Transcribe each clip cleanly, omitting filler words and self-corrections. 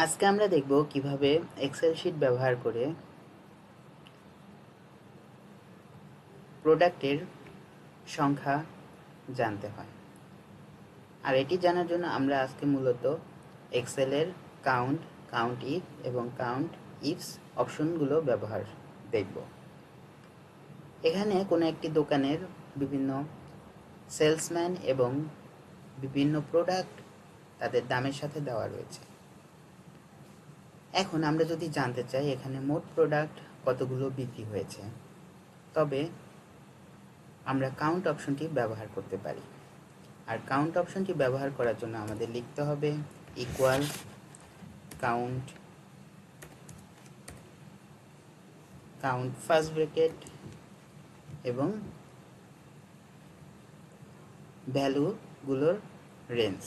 আজকে আমরা দেখব কিভাবে এক্সেল শিট ব্যবহার করে প্রোডাক্টের সংখ্যা জানতে হয়। আর এটি জানার জন্য আমরা আজকে মূলত এক্সেলের কাউন্ট ইফ এবং কাউন্ট ইফস অপশনগুলো ব্যবহার দেখব। এখানে কোনো একটি দোকানের বিভিন্ন সেলসম্যান এবং বিভিন্ন প্রোডাক্ট তাদের দামের সাথে দেওয়া রয়েছে। এখন আমরা যদি জানতে চাই এখানে মোট প্রোডাক্ট কতগুলো বিক্রি হয়েছে, তবে আমরা কাউন্ট অপশনটি ব্যবহার করতে পারি। আর কাউন্ট অপশনটি ব্যবহার করার জন্য আমাদের লিখতে হবে ইকুয়াল কাউন্ট ফার্স্ট ব্র্যাকেট এবং ভ্যালুগুলোর রেঞ্জ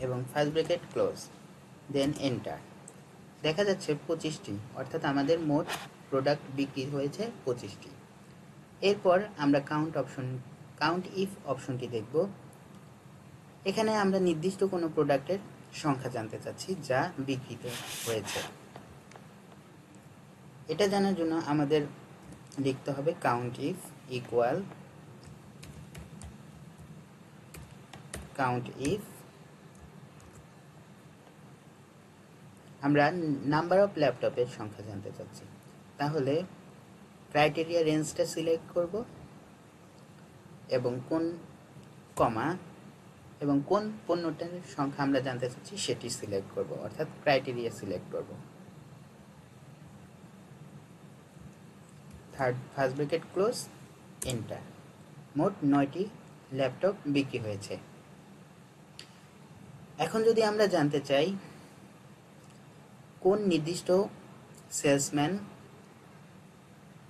এবং first bracket close, then enter. দেখা যাচ্ছে 25টি, অর্থাৎ আমাদের মোট প্রোডাক্ট বিক্রি হয়েছে 25টি। এরপর আমরা কাউন্ট ইফ অপশনটি দেখব। এখানে আমরা নির্দিষ্ট কোনো প্রোডাক্টের সংখ্যা জানতে চাচ্ছি যা বিক্রিত হয়েছে। এটা জানার জন্য আমাদের লিখতে হবে count if equal count if আমরা নাম্বার অফ ল্যাপটপের সংখ্যা জানতে চাচ্ছি, তাহলে ক্রাইটেরিয়া রেঞ্জটা সিলেক্ট করব এবং কোন পণ্যটার সংখ্যা আমরা জানতে চাচ্ছি সেটি সিলেক্ট করব, অর্থাৎ ক্রাইটেরিয়া সিলেক্ট করব। First bracket close, enter. মোট 9টি ল্যাপটপ বিক্রি হয়েছে। এখন যদি আমরা জানতে চাই কোন নির্দিষ্ট সেলসম্যান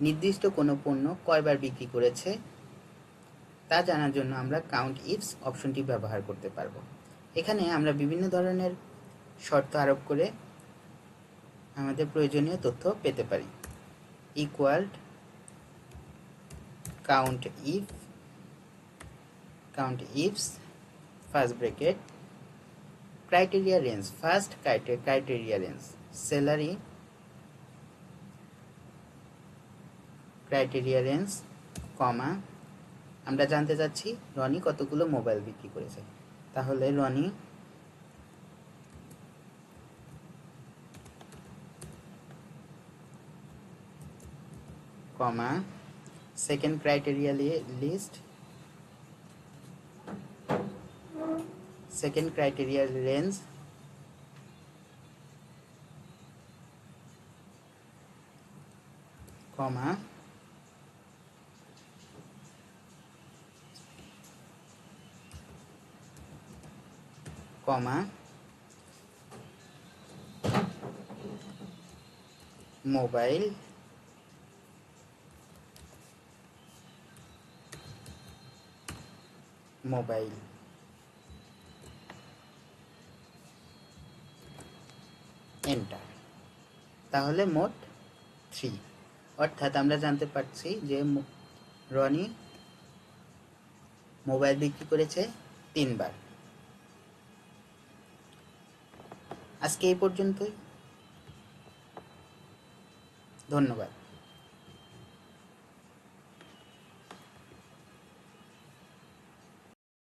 নির্দিষ্ট কোনো পণ্য কয়বার বিক্রি করেছে, তা জানার জন্য আমরা কাউন্ট ইফস অপশনটি ব্যবহার করতে পারবো। এখানে আমরা বিভিন্ন ধরনের শর্ত আরোপ করে আমাদের প্রয়োজনীয় তথ্য পেতে পারি। Equal countifs first bracket criteria range, first criteria range salary criteria range, comma আমরা জানতে চাচ্ছি রনি কতগুলো মোবাইল বিক্রি করেছে, তাহলে Roni comma second criteria list second criteria range comma mobile enter. তাহলে মোট 3, অর্থাৎ আমরা জানতে পারছি যে রনি মোবাইল বিক্রি করেছে 3 বার। আজকে এই পর্যন্তই, ধন্যবাদ।